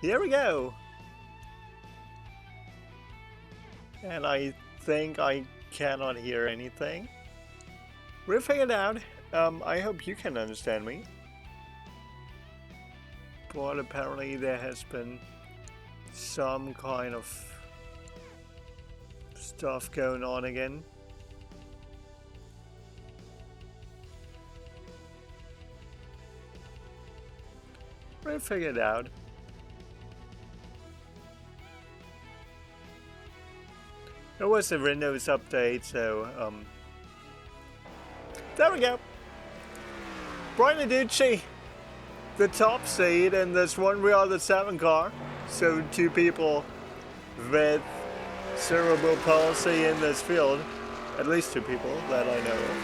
Here we go. And I think I cannot hear anything. We'll figure it out. I hope you can understand me. But apparently there has been some kind of stuff going on again. We'll figure it out. It was a Windows update, so there we go. Bryan Narducci, the top seed in this one real the 7 car. So 2 people with cerebral palsy in this field. At least 2 people that I know of.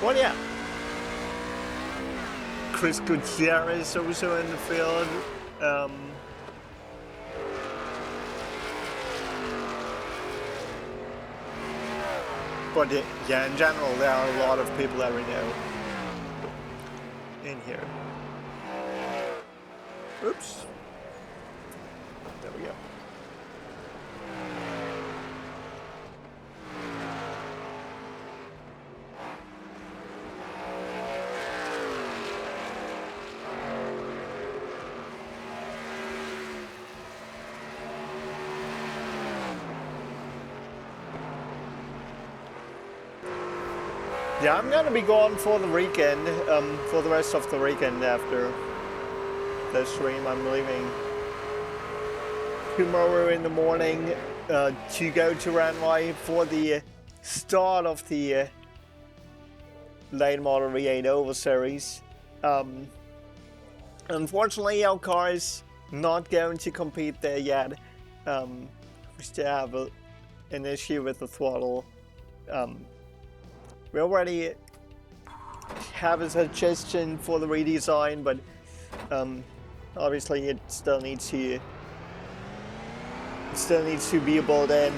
Well, yeah. Chris Gutierrez also in the field. But yeah, in general, there are a lot of people that we know in here. Oops. There we go. Yeah, I'm gonna be gone for the weekend, for the rest of the weekend after the stream. I'm leaving tomorrow in the morning to go to Ranway for the start of the late model V8 Oval Series. Unfortunately, our car is not going to compete there yet. We still have an issue with the throttle. We already have a suggestion for the redesign, but obviously it still needs to be built in.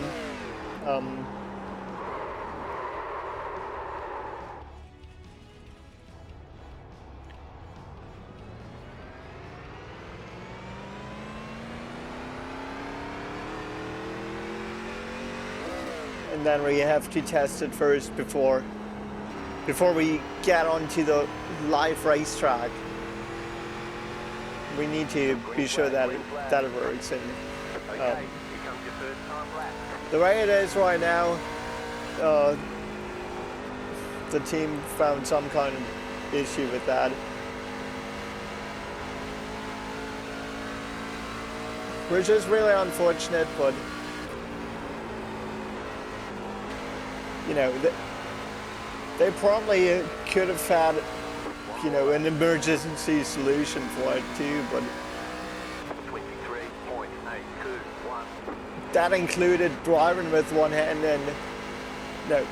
And then we have to test it first before we get onto the live racetrack. We need to be sure that it works. And the way it is right now, the team found some kind of issue with that. Which is really unfortunate, but you know, they probably could have had, you know, an emergency solution for it too, but that included driving with one hand and no,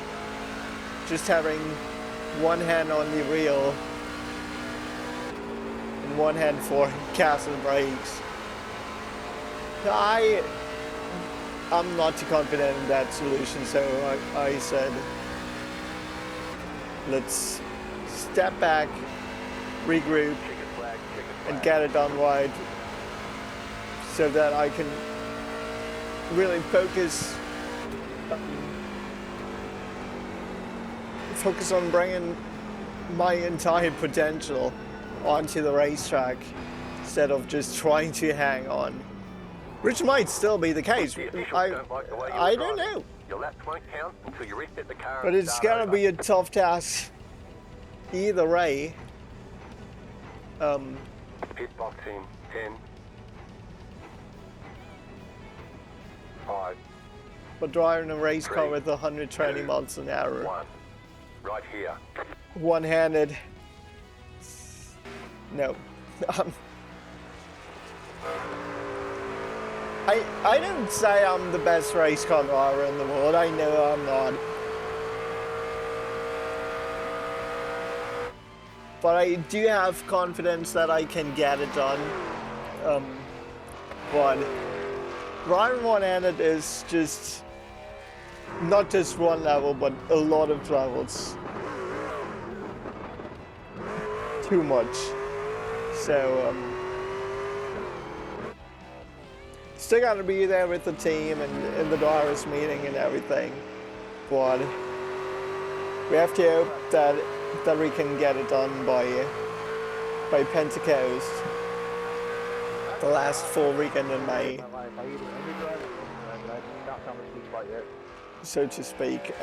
just having one hand on the wheel and one hand for gas and brakes. I'm not too confident in that solution, so I said, let's step back, regroup, and get it done right so that I can really focus on bringing my entire potential onto the racetrack instead of just trying to hang on, which might still be the case. I don't know. Your laps won't count until you reset the car. But it's gonna be a tough task either way. Pit box in 10, 5. But driving a race car with 120 miles an hour, 1. Right here. one-handed, no. I don't say I'm the best race car driver in the world. I know I'm not. But I do have confidence that I can get it done. But driving one-handed is just not just one level, but a lot of levels. Too much. So, still gotta be there with the team and in the drivers meeting and everything. But we have to hope that we can get it done by Pentecost, the last full weekend in May, so to speak.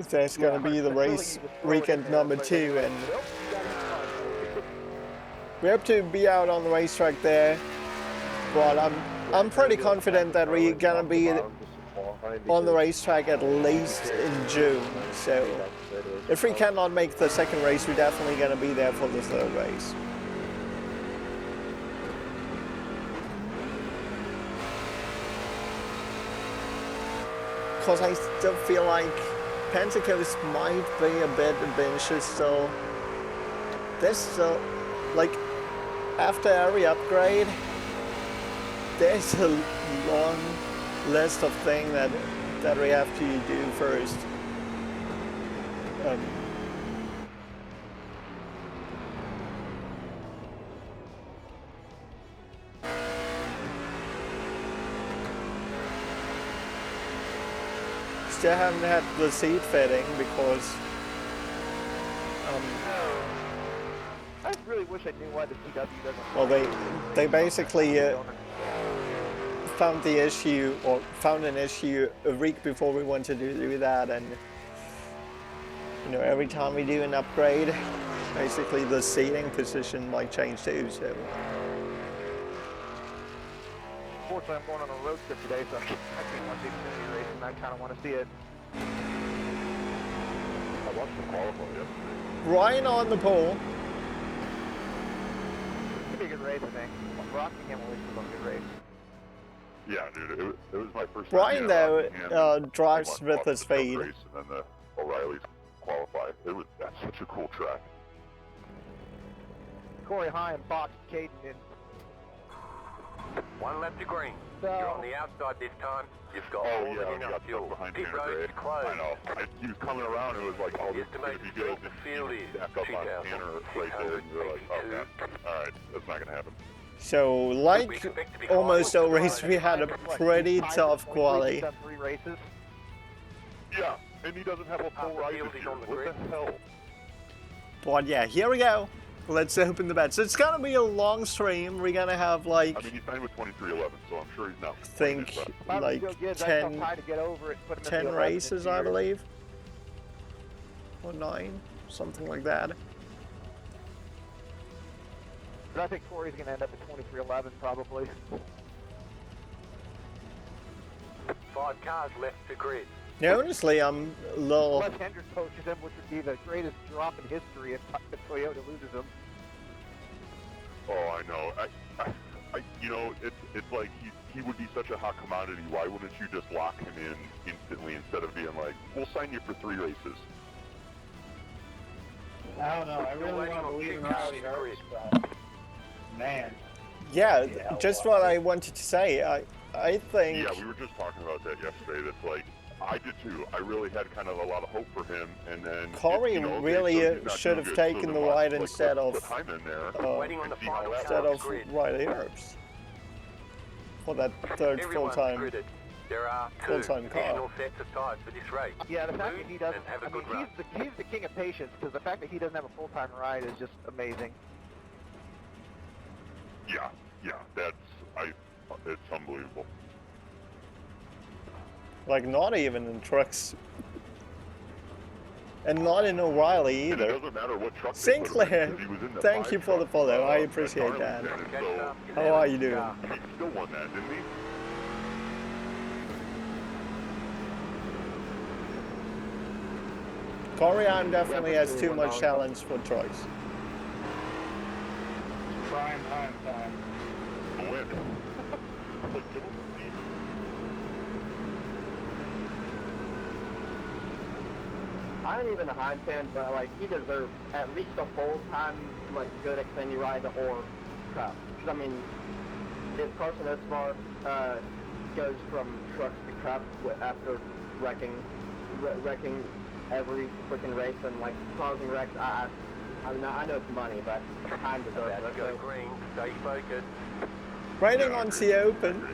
There's gonna be the race weekend number 2, and we hope to be out on the racetrack there. But I'm pretty confident that we're gonna be on the racetrack at least in June. So if we cannot make the second race, we're definitely gonna be there for the third race. Because I still feel like Pentecost might be a bit ambitious, so there's still, like, after every upgrade, there's a long list of things that we have to do first. Still haven't had the seat fitting because I really wish I knew why the CW doesn't. well, they basically found an issue a week before we wanted to do that, and you know, every time we do an upgrade, basically the seating position might change too. So Unfortunately, I'm going on a road trip today, so I can't watch the Xfinity race, and I kind of want to see it. I watched the qualify yesterday. Ryan on the pole. It's gonna be a good race, I think. Rockingham always was a good race. Yeah, dude, it was my first Bryan, time. though, drives with his speed. Race, and then the O'Reilly's qualified. That's such a cool track. Corey High and boxed Caden in. One left to green. So, You're on the outside this time. You've got more than enough fuel. Behind Pit Tanner road's Gray. closed. I know. He was coming around and it was like, oh, this is going to be good. The field is Back up on Tanner right there, and you're like, okay, all right, that's not going to happen. So, like almost all race, we had a pretty tough quali. Done 3 races. Yeah, and he doesn't have a full ride this year. What the hell? But yeah, here we go. Let's open the bets. It's gonna be a long stream. We're gonna have like, I mean, he signed with 2311, so I'm sure he's not. I think like 10 races, I believe, or 9, something like that. But I think Corey's going to end up at 2311 probably. 5 cars left to grid. Yeah, honestly, I'm a little. Unless Hendrick coaches him, which would be the greatest drop in history if Toyota loses him. Oh, I know. You know, it's like he would be such a hot commodity. Why wouldn't you just lock him in instantly instead of being like, we'll sign you for 3 races? I don't know. I really want to believe in how he hurts, but man. Yeah, just what I wanted to say. I think. Yeah, we were just talking about that yesterday. That's like, I did too. I really had kind of a lot of hope for him, and then Corey really should have taken the ride instead of Riley Herbst for that third full-time There are 2 additional sets of tires for this race. Yeah, the fact that he doesn't. Have a I mean, good run. he's the king of patience, because the fact that he doesn't have a full-time ride is just amazing. Yeah, it's unbelievable. like not even in trucks, and not in O'Reilly And it either. doesn't matter what truck they Sinclair, put him in, 'cause he was in the thank 5 you for the truck, follow. I appreciate at that. Darlington, and so How are you doing? he still won that, didn't he? Corian definitely has too much challenge for choice. Prime time. To win. Like, give him the seat. I ain't even a Hines fan, but like he deserves at least a full-time like good Xfinity ride or Cup. because I mean, if Carson Esmar goes from trucks to cup after wrecking every freaking race and like causing wrecks, I mean, I know it's money, but time deserves it. Go green, stay focused. Raining on the open.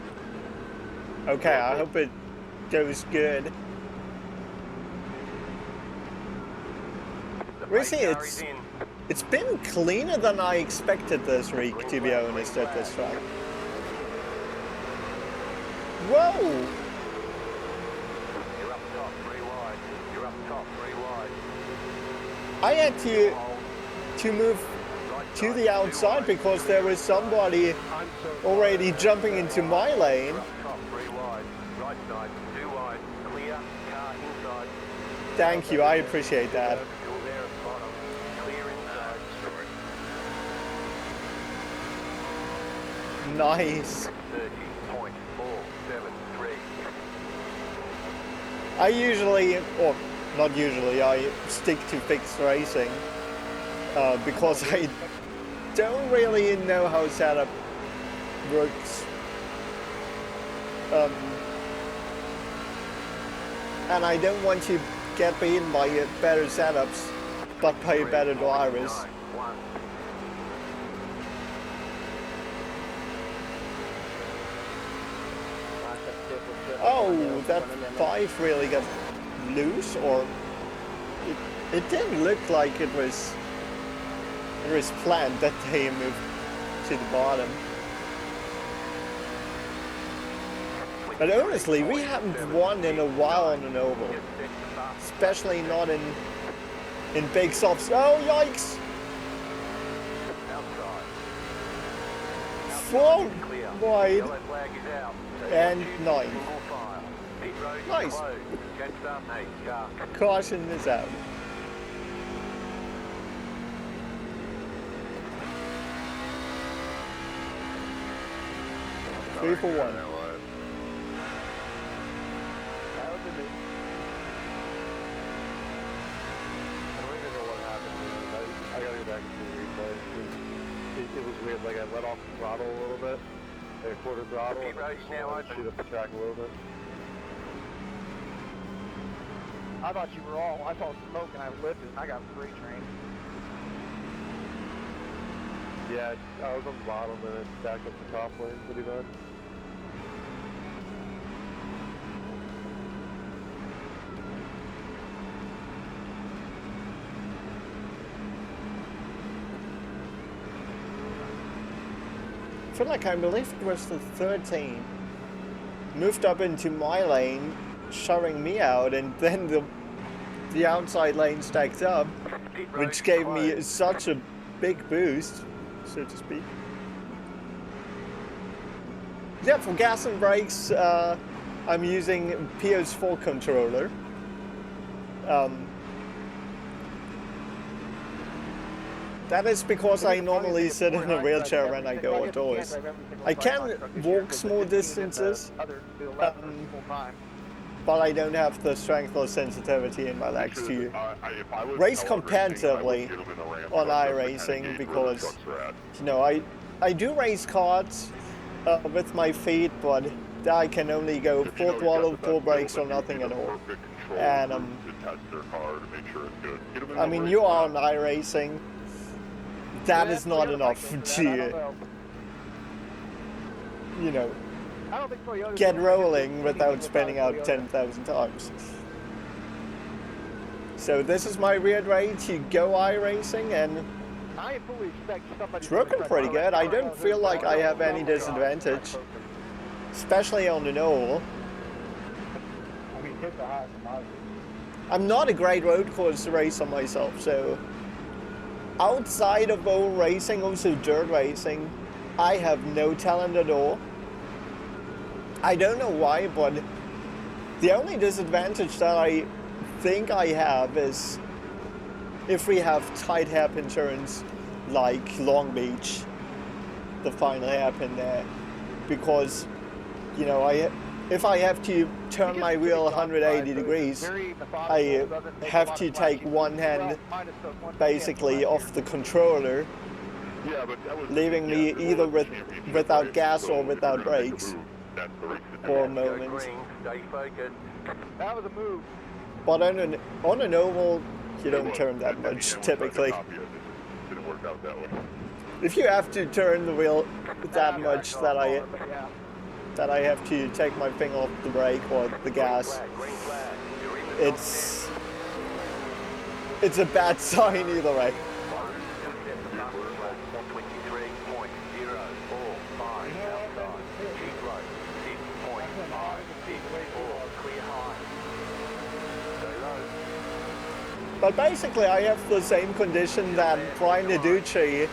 Okay, I hope it goes good. Racing, it's been cleaner than I expected this week, to be honest, at this track. Whoa! You're up top, 3 wide. You're up top, 3 wide. I had to move to the outside because there was somebody already jumping into my lane. You're up top, 3 wide. Right side, 2 wide. Clear, car inside. Thank you, I appreciate that. You're there at the bottom. Clear inside. Nice. 30.473. I usually, or not usually, I stick to fixed racing because I don't really know how setup works. And I don't want to get beaten by better setups, but by better drivers. Oh, that 5 really got loose, or it didn't look like it was planned that they moved to the bottom. But honestly, we haven't won in a while on an oval, especially not in big softs. Oh, yikes! 4 wide and 9. Nice. Caution is out. Three for 1. That was a bit. I don't even know what happened. I gotta go back and see the replay. It was weird. Like I let off the throttle a little bit, a quarter throttle, and shoot up the track a little bit. I thought you were all, I saw smoke and I lifted and I got freight train. Yeah, I was on the bottom and then stacked up the top lane pretty bad. I feel like I believe it was the 13. Moved up into my lane, shoving me out, and then the outside lane stacked up, which gave me such a big boost, so to speak. Yeah, for gas and brakes, I'm using PS4 controller. That is because I normally sit in a wheelchair when I go outdoors. I can walk small distances, but I don't have the strength or sensitivity in my legs to race competitively on iRacing because, you know, I do race karts with my feet, but I can only go full throttle, full brakes, or nothing at all. And I mean, you are on iRacing. That is not enough to, you know, get rolling without spinning out 10,000 times. So this is my weird way to go iRacing, and it's working pretty good. I don't feel like I have any disadvantage, especially on an oval. I'm not a great road course racer myself, so outside of oval racing, also dirt racing, I have no talent at all. I don't know why, but the only disadvantage that I think I have is if we have tight hairpin turns like Long Beach, the final hairpin there, because, you know, if I have to turn my wheel 180 degrees, I have to take one hand basically off the controller Yeah, but that was leaving me it either was a championship, without right? gas So or if without you're gonna make a brakes move, that's the race to do. for a Go moment. green, stay focused. That was a move. But on an oval, you It don't was. turn that At the much end, we tried to typically. copy it. It just didn't work out that way. If you have to turn the wheel that much that I Yeah. have to take my finger off the brake or the gas, Green flag. You're in the top 10. it's a bad sign either way. 23.045 outside. Keep low. 6.564. Clear high. Stay low. But basically, I have the same condition that Bryan Narducci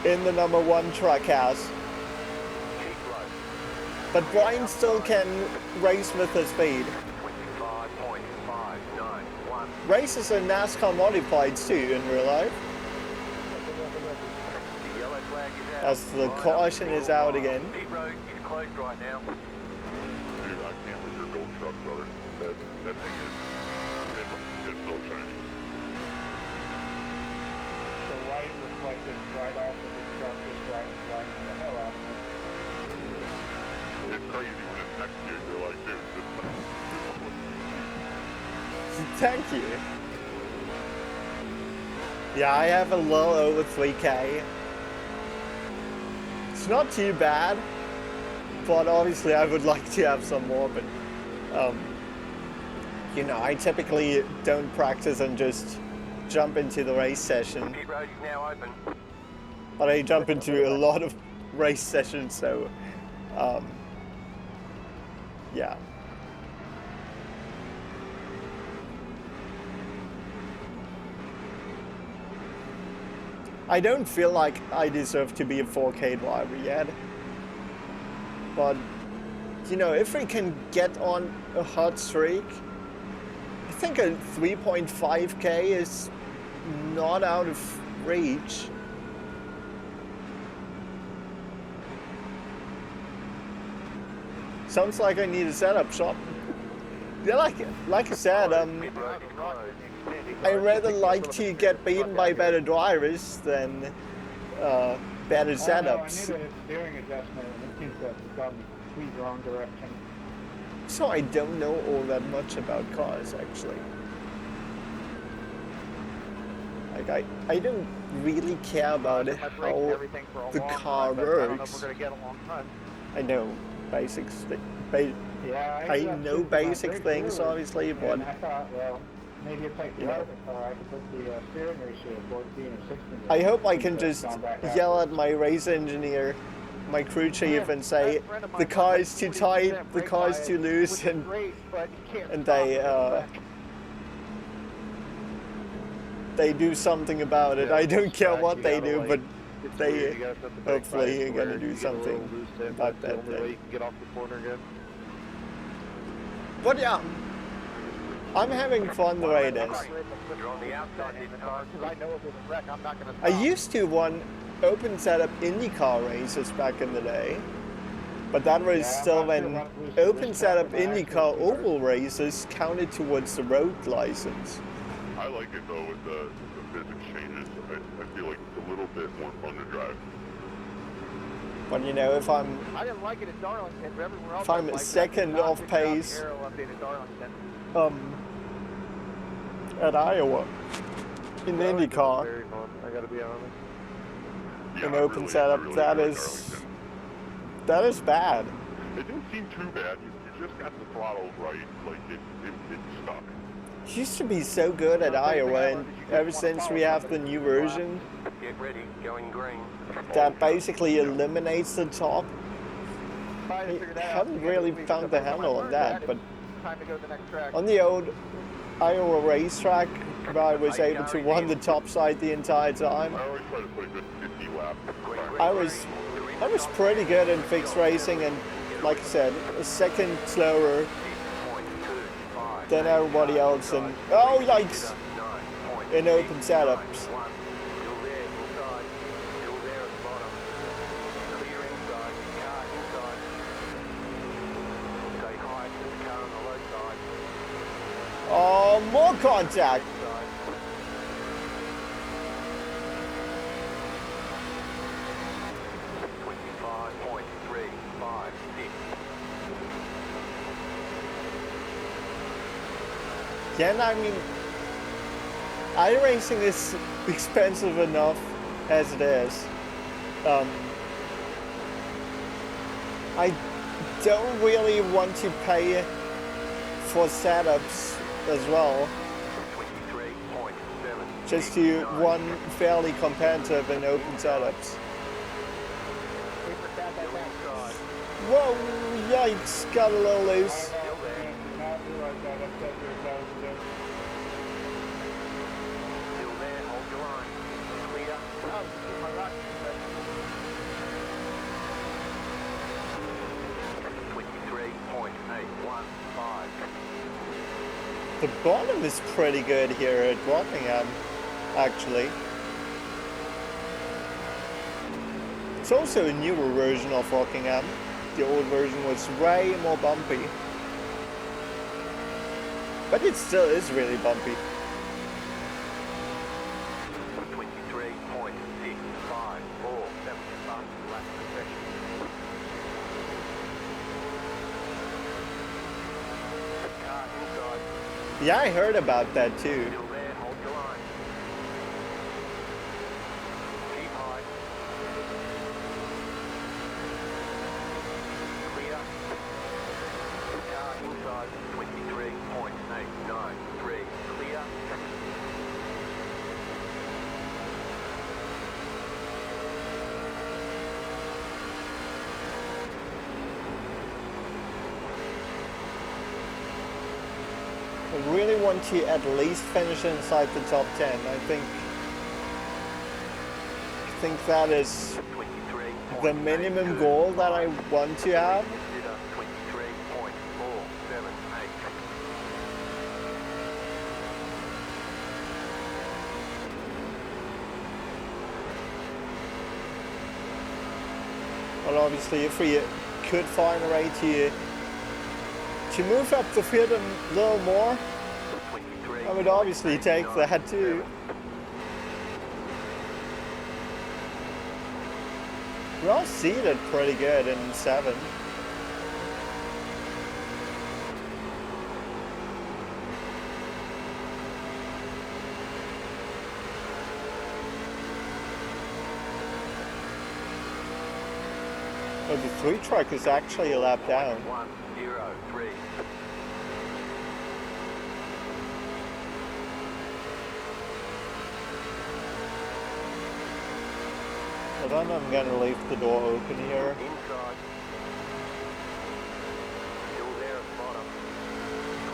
in the number 1 truck has. Keep low. But Bryan still can race with the speed. 25.591. Races in NASCAR modifieds too in real life. The yellow flag is out. As the caution is out again. Pit road is closed right now. Dude, I can't with your gold truck, brother. That thing is, it's so shiny. The light reflected right off of the truck, just right in the hell out of It's crazy when it's next to you. You're like, dude, this Thank you. Yeah, I have a little over 3K. It's not too bad, but obviously I would like to have some more, but you know, I typically don't practice and just jump into the race session, Pit road is now open. but I jump into a lot of race sessions, so yeah. I don't feel like I deserve to be a 4K driver yet. But, you know, if we can get on a hot streak, I think a 3.5K is not out of reach. Sounds like I need a setup shop. Yeah, like I said, Pit road is closed. I rather like to get beaten by better drivers than better I setups. need a steering adjustment, and it seems to have gone the complete wrong direction. So I don't know all that much about cars, actually. Like I don't really care about it, how the car works. I know basics. Yeah, I got know to my basic brake things, fluid, obviously, but and I thought, well, maybe if I You know. drive the car, I could put the steering ratio of 14 or 16. I hope I can Since just that's gone back yell at backwards. my race engineer, my crew chief, and say the car is too tight, the car is too loose, and they do something about it. I don't care what they do, but they hopefully are gonna do something about that thing. Get off the corner again. But yeah, I'm having fun the way it is. You're on the outside this time. Because I know if there's a wreck, I'm not going to I used to run open setup IndyCar races back in the day, but that was Yeah, I'm still not sure when what was the open risk setup factor in IndyCar actual oval races counted towards the road license. I like it though with the physics changes. I feel like it's a little bit more fun to drive. But you know, if I'm I didn't like it at Darlington, but everywhere else If I'm I liked it. second Not off good job, pace, Arrow updated Darlington. At Iowa in IndyCar Very fun, I gotta be honest. Yeah, in I open setup, really that enjoyed is Darlington. bad. It didn't seem too bad. You just got the throttle right. Like it stuck. It used to be so good at Iowa, and ever since we have the new version Get ready, going green. that basically eliminates the top, I haven't really found the handle on that. But Time to go to the next track. on the old Iowa racetrack, where I was able to run the top side the entire time, I always try to put a good 50 lap. I was pretty good in fixed racing, and like I said, a second slower than everybody else, and oh yikes, in open setups. Oh, more contact. Yeah, and I mean, iRacing is expensive enough as it is. I don't really want to pay for setups as well. Just to run fairly competitive in open setups. Whoa, yikes, got a little loose. The bottom is pretty good here at Rockingham, actually. It's also a newer version of Rockingham. The old version was way more bumpy. But it still is really bumpy. 23.654, yeah, I heard about that too. I really want to at least finish inside the top 10. I think that is the minimum goal that I want to have. But obviously, if we could find a way to move up the field a little more, I would obviously take that too. We're all seated pretty good in 7. Oh, the 3 truck is actually a lap down. 103. But then I'm gonna leave the door open here. Inside. Still there at the bottom.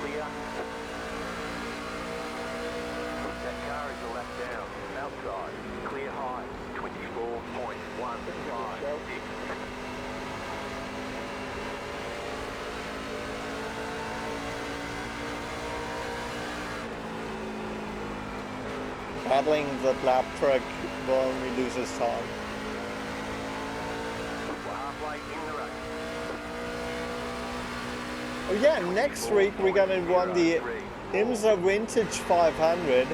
Clear. That car is a lap down. Outside. Clear high. 24.156. Battling the lap truck will only lose his time. Oh yeah, next week we're gonna run the IMSA Vintage 500.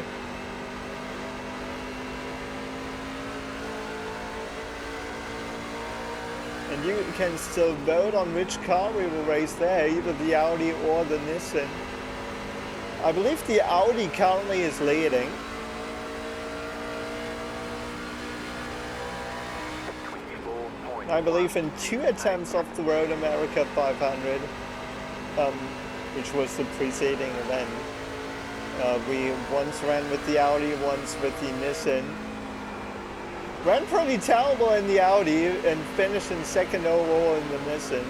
And you can still vote on which car we will race there, either the Audi or the Nissan. I believe the Audi currently is leading. I believe in 2 attempts of the Road America 500, which was the preceding event. We once ran with the Audi, once with the Nissan. Ran pretty terrible in the Audi and finished in 2nd overall in the Nissan,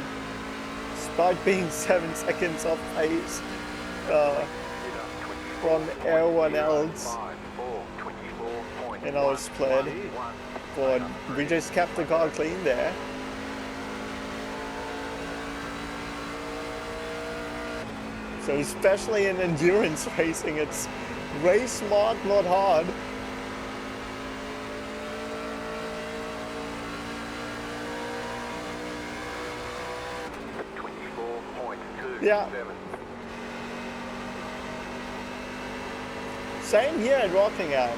despite being 7 seconds off pace from everyone else in our split. But we just kept the car clean there. So especially in endurance racing, it's race smart, not hard. Yeah. Same here at Rockingham.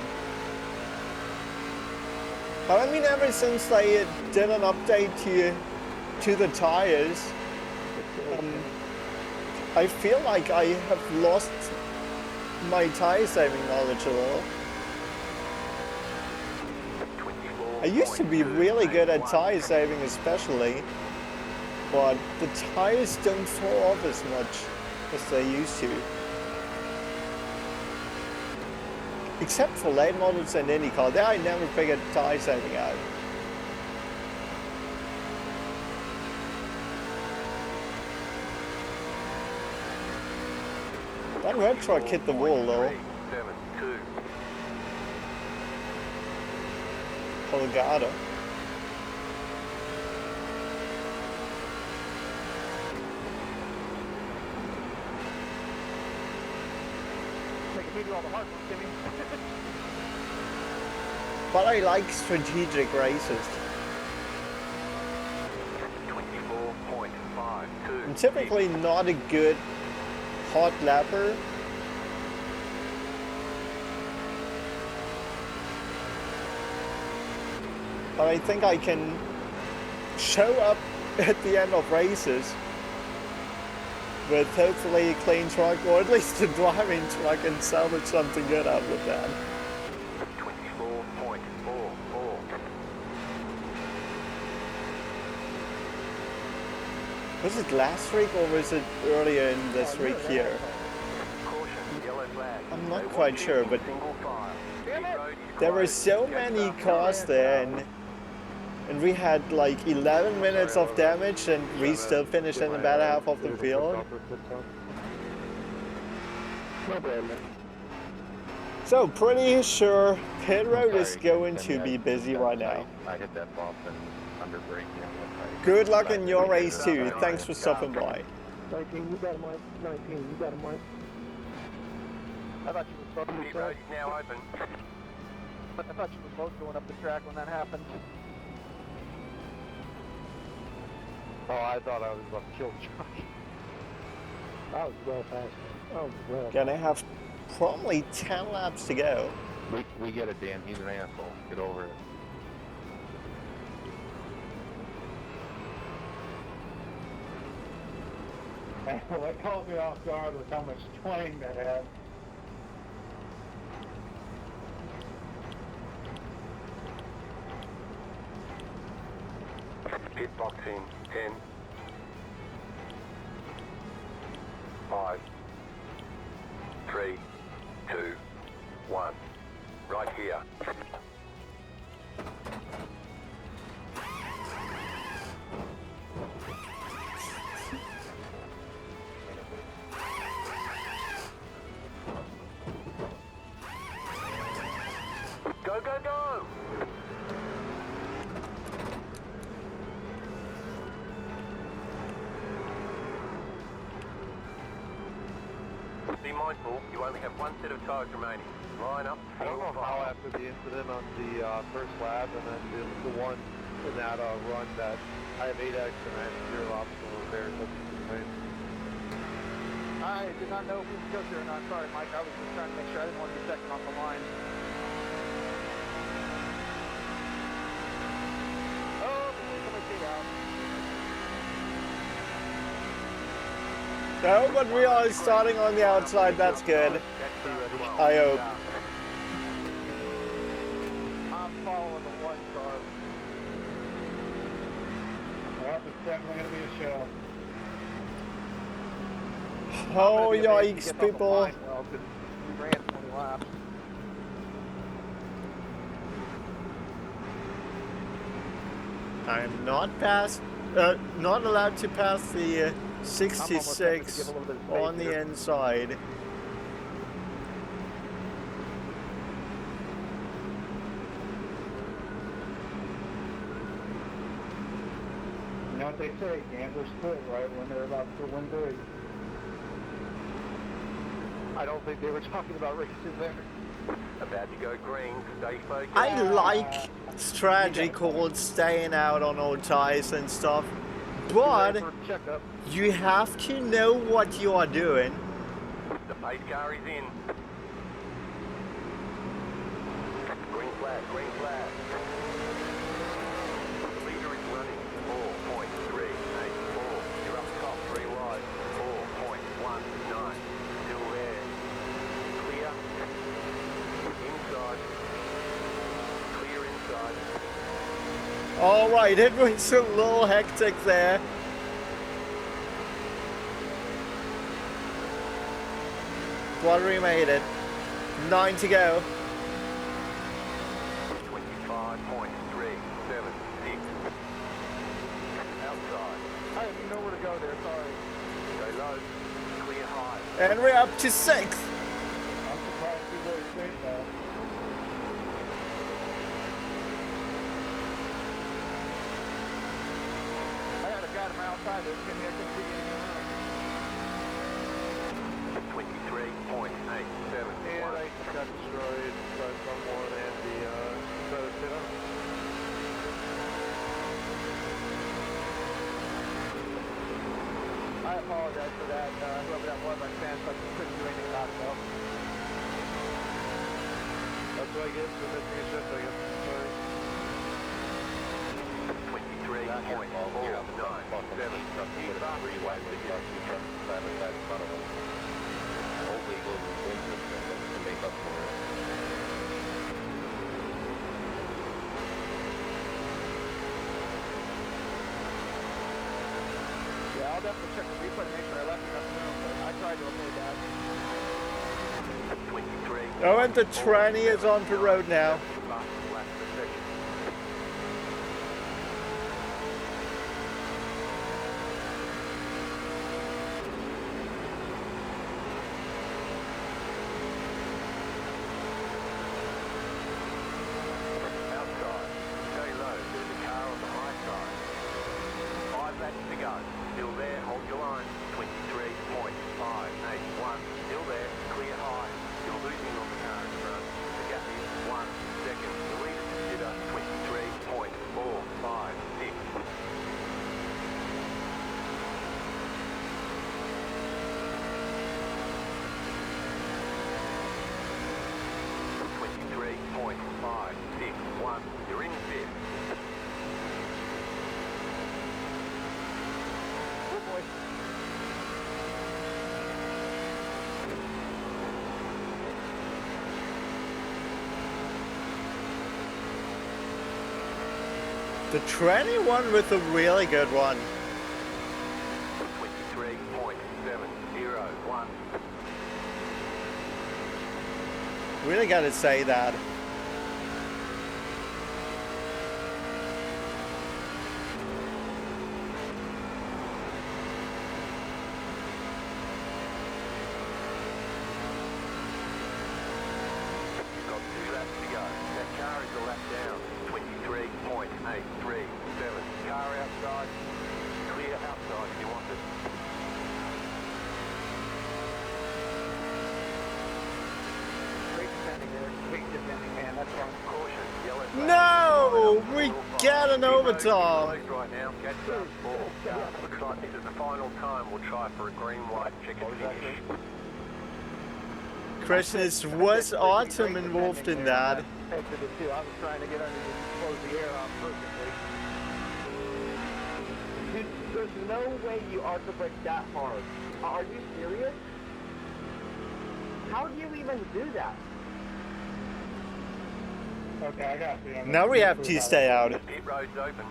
I mean, ever since they did an update to the tires, I feel like I have lost my tire saving knowledge a little. I used to be really good at tire saving especially, but the tires don't fall off as much as they used to. Except for late models and IndyCar, there I never figured tire saving out. That red truck hit the wall though. 7-2. Colgado. Making me do all the hard work, Timmy. But I like strategic races. 24.52. I'm typically not a good hot lapper. But I think I can show up at the end of races with hopefully a clean truck, or at least a driving truck, and salvage something good out of that. 24.44. Was it last week or was it earlier in this week here? Caution, yellow flag. I'm not They quite want you sure, in but single file. Damn it! Pit road is there were closed. so many cars there, and we had like 11 minutes of damage, and we still finished in the better half of the field. No problem. So pretty sure pit road is going to be busy right now. I hit that bump and under braking. Good luck in your race too. Thanks for stopping by. 19, you got him, Mike. 19, you got him, Mike. I thought you were supposed to be Pit road is now open. I thought you were both going up the track when that happened. Oh, I thought I was about to kill the truck. I was well past. Oh, well. Gonna have probably 10 laps to go. We get it, Dan. He's an asshole. Get over it. Well, that caught me off guard with how much twang that had. Pit box in 10. 5. 3. 2. 1. Right here. Go, go, go! Be mindful, you only have one set of tires remaining. Line up, I don't know single how file. after the incident on the first lap and then the one in that run that I have 8X and I have 0 optional repair. I did not know if we could go there or not. Sorry, Mike. I was just trying to make sure I didn't want to be second off the line. Oh, somebody stayed out. No, but we are starting on the outside. That's good. I hope. I'm following the one car. Well, it's definitely going to be a show. Oh, I'm gonna be yikes, amazed to get off the people. line well, 'cause we ran 20 laps. I'm not allowed to pass the 66 on the inside. You know what they say, gamblers quit right when they're about to win big. I don't think they were talking about racing there. About to go green, stay focused. I like strategy called staying out on old tires and stuff, but Checkup. you have to know what you are doing. The pace car is in. Green flag, green flag. The leader is running 4.384. You're up top 3 wide. 4.19. Still there. All right, it was a little hectic there. But we made it. 9 to go. 25.376. Outside. I didn't know where to go there, sorry. Go low. Clear high. And we're up to 6th. I'm surprised you really straight now. I had a guy from outside there, give me a configuration. 23.871. And I got destroyed by someone and the prototype. I apologize for that. Whoever that was, I can't, but couldn't do anything about it though. That's what I get for missing a shift, I guess. Sorry. 23.409. Yeah, I'll definitely check the replay to make sure I left enough room, but I tried to avoid that. 23. Oh, and the tranny is on the road now. Outside. Stay low. There's a car on the high side. 5 laps to go. Still there. Hold your line. 23.581. Still there. Clear high. You're losing on the car in front. The gap is 1 second. The lead consider 23.456. .561. You're in fifth. Oh boy. The tranny one with a really good one. 23.701. Really gotta say that. You've got 2 laps to go. That car is a lap down. 23.837. Car outside. Clear outside if you want it. Great defending there. Great defending, man. That's wrong. Caution. Yellow flag. No! We get an Pit road is overtime! closed right now. Catch up. 4. Looks like this is the final time we'll try for a green, white, checkered finish. Question is, was Autumn involved in that? Exited too. I was trying to get under to close the air off perfectly. Dude, there's no way you arc the brake that hard. Are you serious? How do you even do that? Okay, I got you. Now we have to stay out. Pit road's open.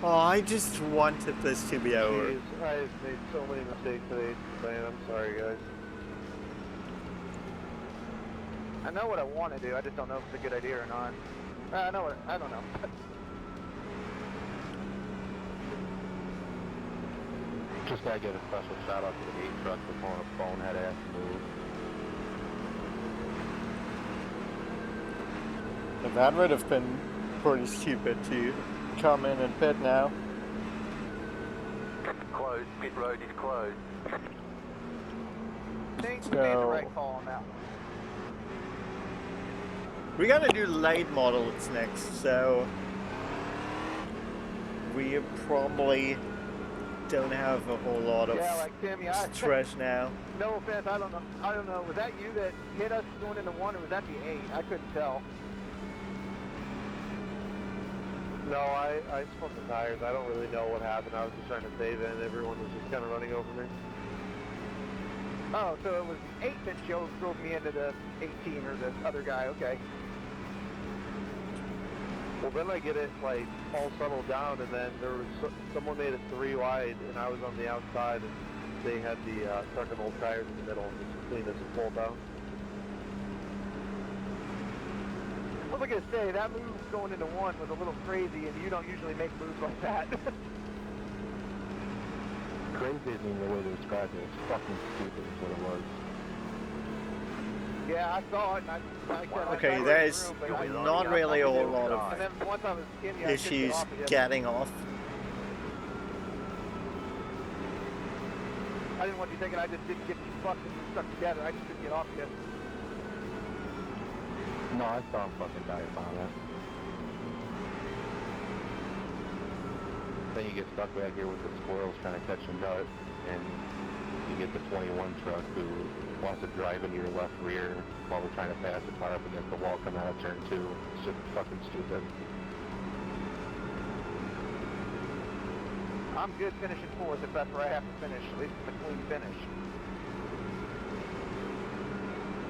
Oh, I just wanted this to be over. Jeez, I've made so many mistakes today, man. I'm sorry, guys. I know what I want to do. I just don't know if it's a good idea or not. I know what. I don't know. Just gotta give a special shout out to the 8 truck for pulling a bonehead ass move. That would have been pretty stupid to come in and pit now. Closed. Pit road is closed. I think we made the right call on that one. We gotta do late models next, so we probably don't have a whole lot of Yeah, like Timmy, stress now. no offense, I don't know. Was that you that hit us going into 1, or was that the 8? I couldn't tell. No, I spun the tires. I don't really know what happened. I was just trying to save it, and everyone was just kind of running over me. Oh, so it was the 8 that drove me into the 18, or the other guy. Okay. Well, then I get it like all settled down, and then there was someone made it 3 wide, and I was on the outside, and they had the truck and old tires in the middle, and just clean as a pull down. I was gonna say that move going into one was a little crazy, and you don't usually make moves like that. Crazy isn't even the way to describe it. It's fucking stupid is what it was. Yeah, I saw it. And I Okay, there's not really a whole lot of and then once I was skinny, I couldn't get issues off it yet. getting off. I didn't want you thinking I just didn't get you fucked and stuck together. I just couldn't get off yet. No, I saw him fucking die upon it. Then you get stuck back here with the squirrels trying to catch a nut, and you get the 21 truck who wants to drive into your left rear while we're trying to pass the car up against the wall coming out of turn 2. It's just fucking stupid. I'm good finishing 4th if that's where I have to finish. At least it's a clean finish.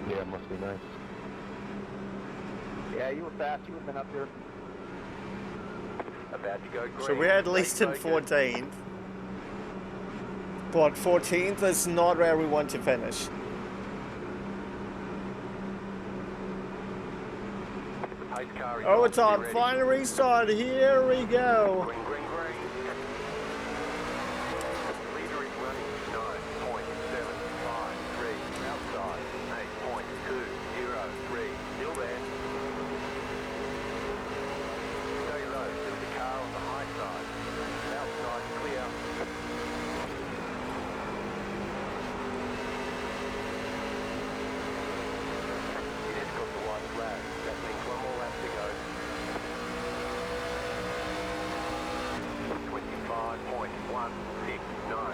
Yeah, it must be nice. Yeah, you were fast. You would have been up there. About to go green. So we're at least in Stay focused. 14th. But 14th is not where we want to finish. Pace car is Oh, on, it's be on. ready. Final restart. Here we go. Green, green, green. Leader is running 9.753. Outside 8.203. Still there. Stay low. There's a car on the high side. Outside clear. You just got the white flag. That means one more lap to go. 25.169.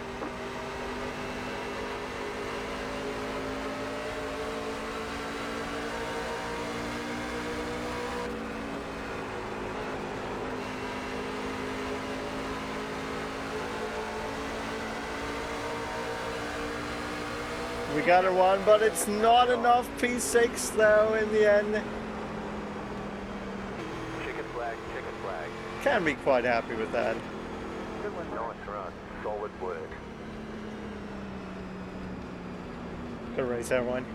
We got a one, but it's not enough P6 though in the end. Chicken flag, chicken flag. Can be quite happy with that. Good one. Nice run. Solid work. Good race, everyone.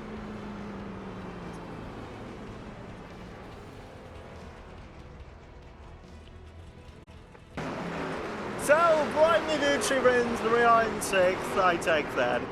So, Bryan Narducci wins 3 in 6th. I take that.